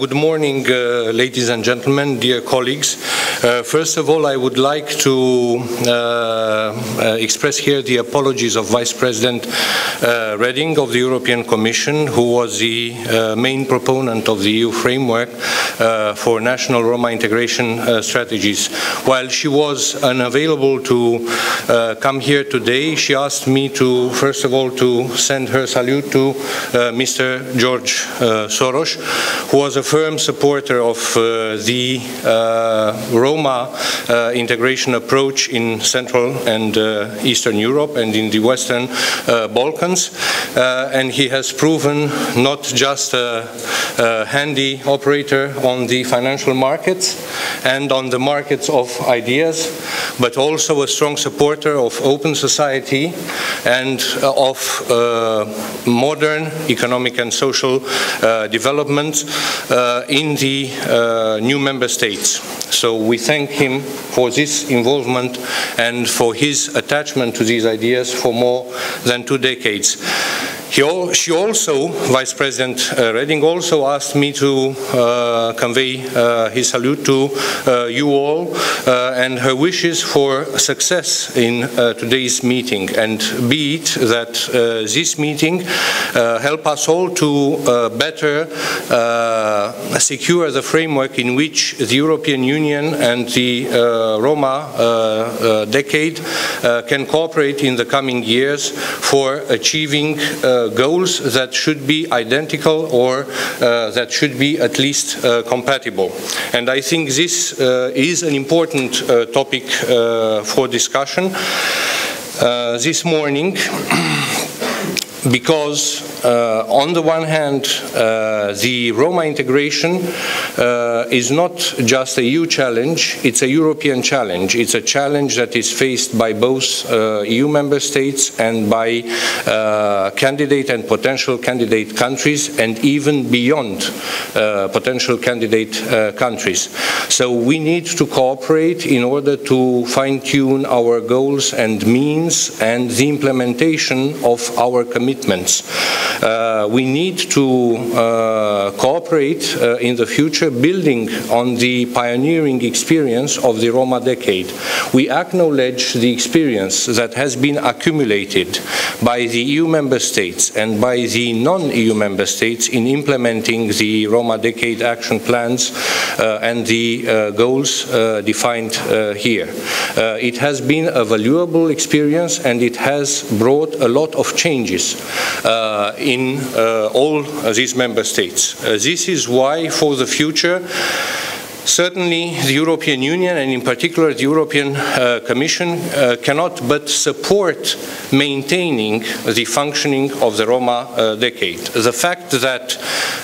Good morning, ladies and gentlemen, dear colleagues. First of all, I would like to express here the apologies of Vice President Reding of the European Commission, who was the main proponent of the EU framework for national Roma integration strategies. While she was unavailable to come here today, she asked me to, first of all, to send her salute to Mr. George Soros, who was a firm supporter of the Roma integration approach in Central and Eastern Europe and in the Western Balkans. And he has proven not just a handy operator on the financial markets and on the markets of ideas, but also a strong supporter of open society and of modern economic and social development in the new member states. So we thank him for this involvement and for his attachment to these ideas for more than 2 decades. She also, Vice President Reding, also asked me to convey his salute to you all and her wishes for success in today's meeting, and be it that this meeting help us all to better secure the framework in which the European Union and the Roma decade can cooperate in the coming years for achieving goals that should be identical or that should be at least compatible. And I think this is an important topic for discussion this morning, because on the one hand, the Roma integration is not just a EU challenge, it's a European challenge. It's a challenge that is faced by both EU member states and by candidate and potential candidate countries, and even beyond potential candidate countries. So we need to cooperate in order to fine-tune our goals and means and the implementation of our commitments. We need to cooperate in the future, building on the pioneering experience of the Roma decade. We acknowledge the experience that has been accumulated by the EU member states and by the non-EU member states in implementing the Roma decade action plans and the goals defined here. It has been a valuable experience, and it has brought a lot of changes in all these member states. This is why, for the future, certainly the European Union, and in particular the European Commission, cannot but support maintaining the functioning of the Roma decade. The fact that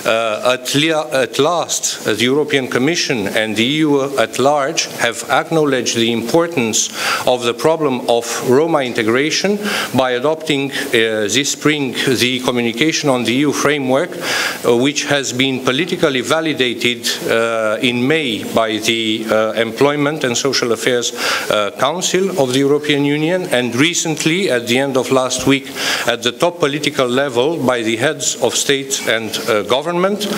at last the European Commission and the EU at large have acknowledged the importance of the problem of Roma integration by adopting this spring the communication on the EU framework, which has been politically validated in May by the Employment and Social Affairs Council of the European Union, and recently, at the end of last week, at the top political level by the heads of state and government,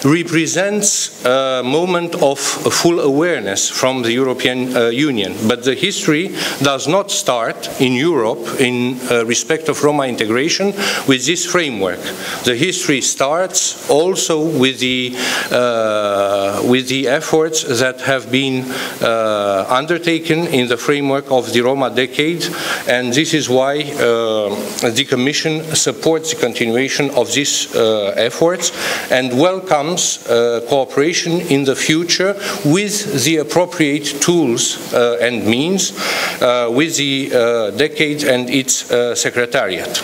represents a moment of full awareness from the European Union. But the history does not start in Europe in respect of Roma integration with this framework. The history starts also with the efforts that have been undertaken in the framework of the Roma decade, and this is why the Commission supports the continuation of these efforts and welcomes cooperation in the future with the appropriate tools and means with the decade and its secretariat.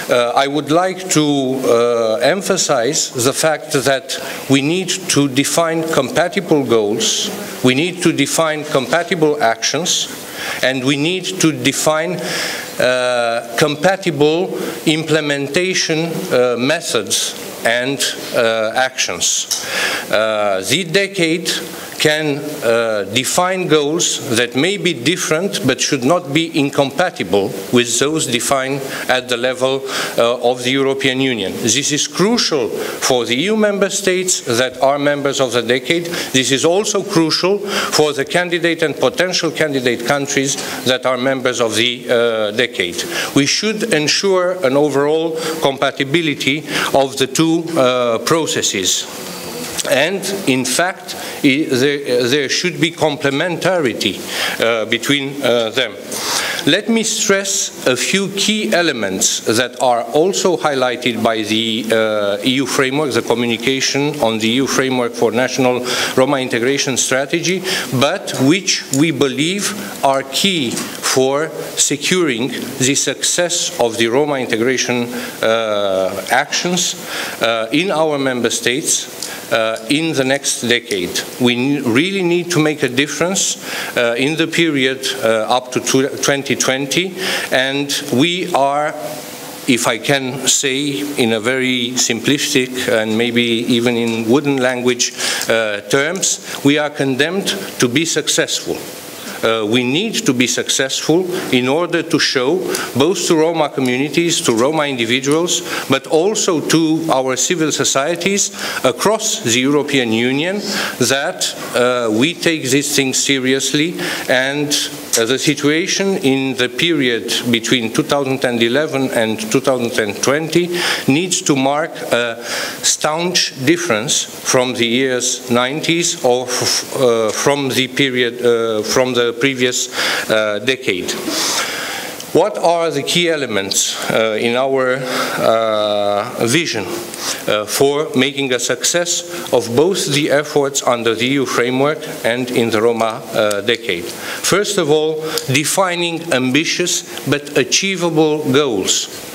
I would like to emphasize the fact that we need to define compatible goals, we need to define compatible actions, and we need to define compatible implementation methods and actions. The decade can define goals that may be different but should not be incompatible with those defined at the level of the European Union. This is crucial for the EU member states that are members of the decade. This is also crucial for the candidate and potential candidate countries that are members of the decade. We should ensure an overall compatibility of the two processes. And in fact, there should be complementarity between them. Let me stress a few key elements that are also highlighted by the EU framework, the communication on the EU framework for national Roma integration strategy, but which we believe are key for securing the success of the Roma integration actions in our member states in the next decade. We really need to make a difference in the period up to 2020, and we are, if I can say in a very simplistic and maybe even in wooden language terms, we are condemned to be successful. We need to be successful in order to show both to Roma communities, to Roma individuals, but also to our civil societies across the European Union that we take these things seriously, and the situation in the period between 2011 and 2020 needs to mark a staunch difference from the years 90s or from the period from the previous decade. What are the key elements in our vision for making a success of both the efforts under the EU framework and in the Roma decade? First of all, defining ambitious but achievable goals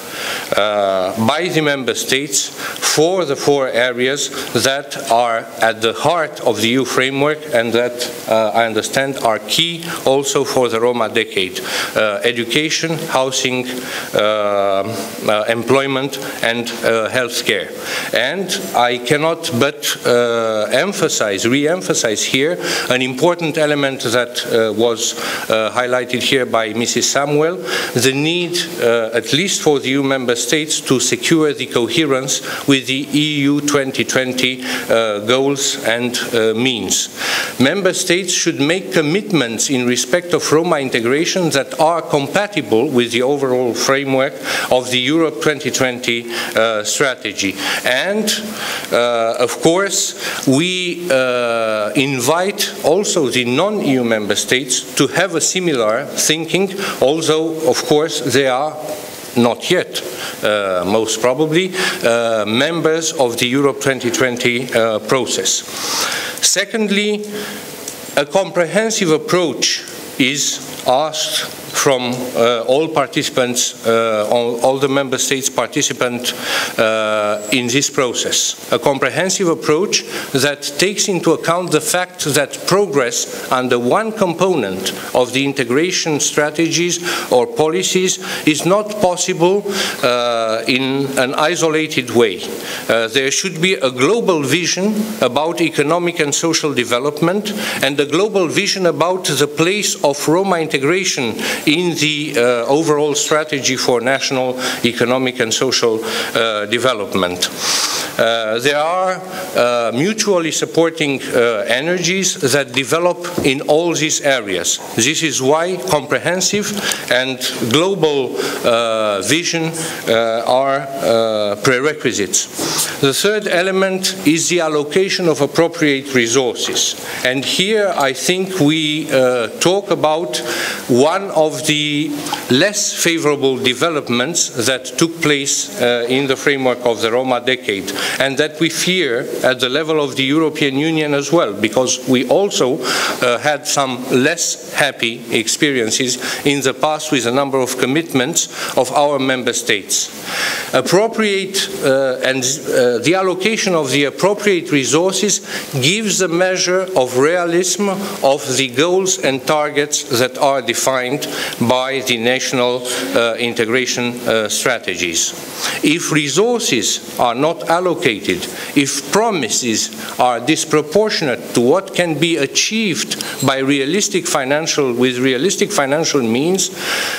by the member states for the 4 areas that are at the heart of the EU framework and that I understand are key also for the Roma decade: education, housing, employment, and healthcare. And I cannot but re-emphasize here an important element that was highlighted here by Mrs. Samuel: the need, at least for the EU member states, to secure the coherence with the EU 2020 goals and means. Member states should make commitments in respect of Roma integration that are compatible with the overall framework of the Europe 2020 strategy. And of course, we invite also the non-EU member states to have a similar thinking, although of course they are not yet, most probably, members of the Europe 2020 process. Secondly, a comprehensive approach is asked from all participants, all the member states participant in this process. A comprehensive approach that takes into account the fact that progress under one component of the integration strategies or policies is not possible in an isolated way. There should be a global vision about economic and social development, and a global vision about the place of Roma integration in the overall strategy for national economic and social development. There are mutually supporting energies that develop in all these areas. This is why comprehensive and global vision are prerequisites. The third element is the allocation of appropriate resources. And here I think we talk about one of the less favorable developments that took place in the framework of the Roma decade, and that we fear at the level of the European Union as well, because we also had some less happy experiences in the past with a number of commitments of our member states. The allocation of the appropriate resources gives a measure of realism of the goals and targets that are defined by the national integration strategies. If resources are not allocated allocated, if promises are disproportionate to what can be achieved by realistic financial means,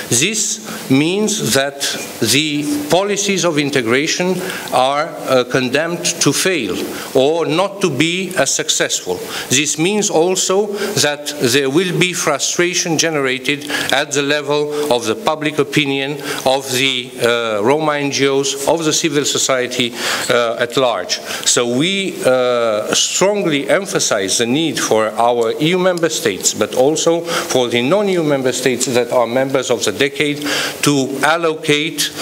this means that the policies of integration are condemned to fail or not to be as successful. This means also that there will be frustration generated at the level of the public opinion, of the Roma NGOs, of the civil society at large. So we strongly emphasize the need for our EU member states, but also for the non-EU member states that are members of the decade, to allocate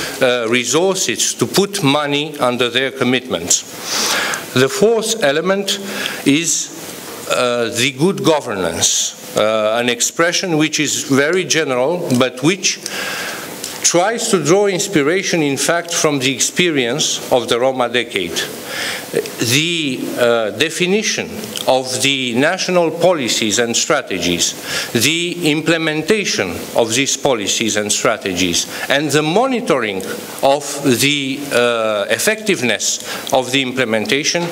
resources, to put money under their commitments. The fourth element is the good governance, an expression which is very general, but which tries to draw inspiration, in fact, from the experience of the Roma decade. The definition of the national policies and strategies, the implementation of these policies and strategies, and the monitoring of the effectiveness of the implementation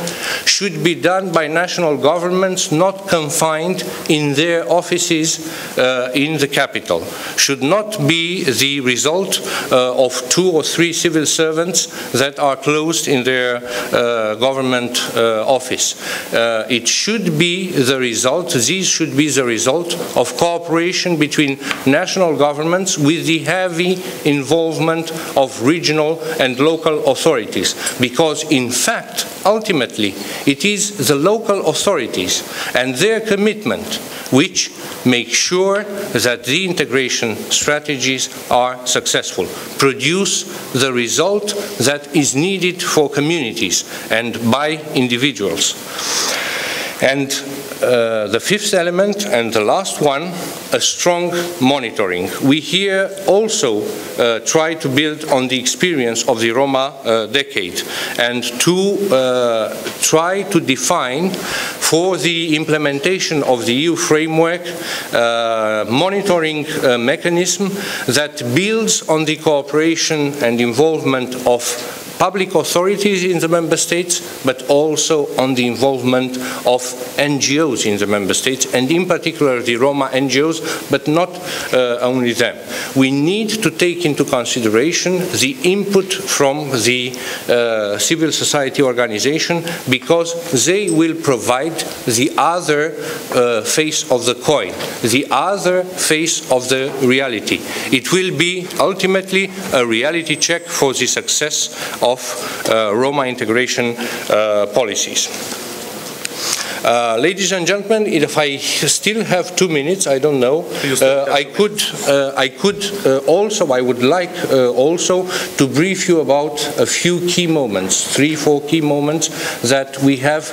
should be done by national governments, not confined in their offices in the capital. Should not be the result of 2 or 3 civil servants that are closed in their government office. It should be the result, these should be the result of cooperation between national governments with the heavy involvement of regional and local authorities, because in fact, ultimately, it is the local authorities and their commitment which make sure that the integration strategies are successful, produce the result that is needed for communities and by individuals. And the fifth element, and the last one, a strong monitoring. We here also try to build on the experience of the Roma decade and to try to define for the implementation of the EU framework monitoring mechanism that builds on the cooperation and involvement of public authorities in the member states, but also on the involvement of NGOs in the member states, and in particular the Roma NGOs, but not only them. We need to take into consideration the input from the civil society organization, because they will provide the other face of the coin, the other face of the reality. It will be ultimately a reality check for the success of Roma integration policies. Ladies and gentlemen, if I still have 2 minutes, I don't know, I would like also to brief you about a few key moments, 3-4 key moments that we have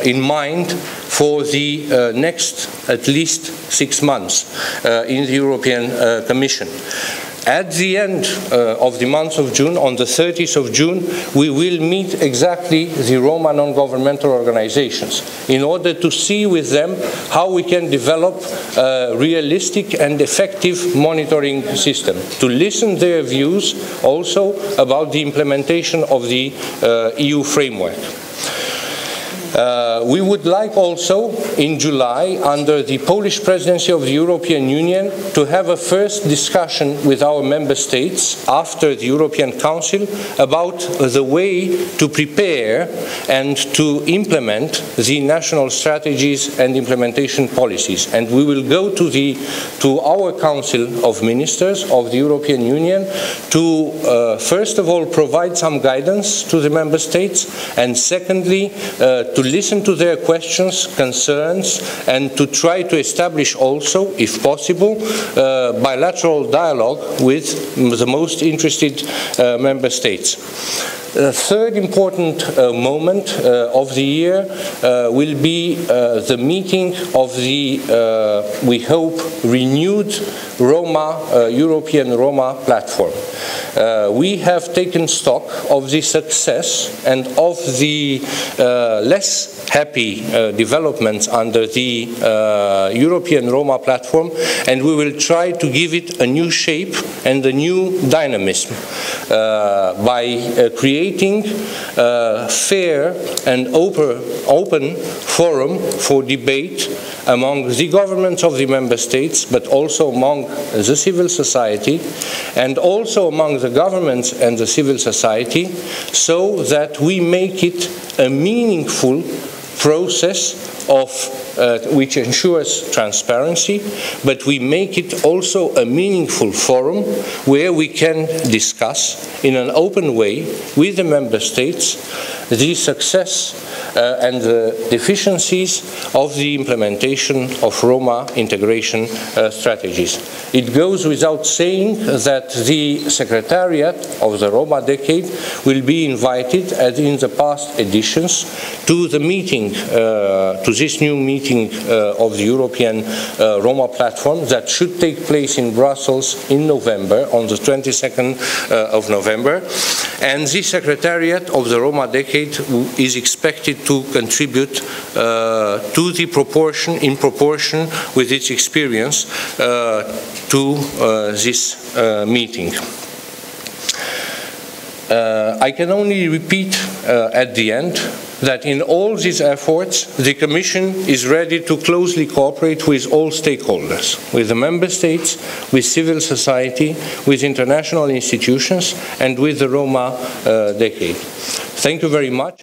in mind for the next at least 6 months in the European Commission. At the end of the month of June, on the 30th of June, we will meet exactly the Roma non-governmental organizations in order to see with them how we can develop a realistic and effective monitoring system, to listen their views also about the implementation of the EU framework. We would like also in July, under the Polish presidency of the European Union, to have a first discussion with our member states after the European Council about the way to prepare and to implement the national strategies and implementation policies. And we will go to our Council of Ministers of the European Union to first of all provide some guidance to the member states, and secondly to listen to their questions, concerns, and to try to establish also, if possible, bilateral dialogue with the most interested member states. The third important moment of the year will be the meeting of the, we hope, renewed European Roma platform. We have taken stock of the success and of the less happy developments under the European Roma platform, and we will try to give it a new shape and a new dynamism by creating creating a fair and open forum for debate among the governments of the member states, but also among the civil society, and also among the governments and the civil society, so that we make it a meaningful process which ensures transparency, but we make it also a meaningful forum where we can discuss in an open way with the member states the success and the deficiencies of the implementation of Roma integration strategies. It goes without saying that the Secretariat of the Roma Decade will be invited, as in the past editions, to the meeting, to this new meeting of the European Roma platform that should take place in Brussels in November, on the 22nd of November. And the Secretariat of the Roma Decade is expected to contribute to the proportion, in proportion with its experience, to this meeting. I can only repeat at the end that in all these efforts, the Commission is ready to closely cooperate with all stakeholders, with the Member States, with civil society, with international institutions, and with the Roma Decade. Thank you very much.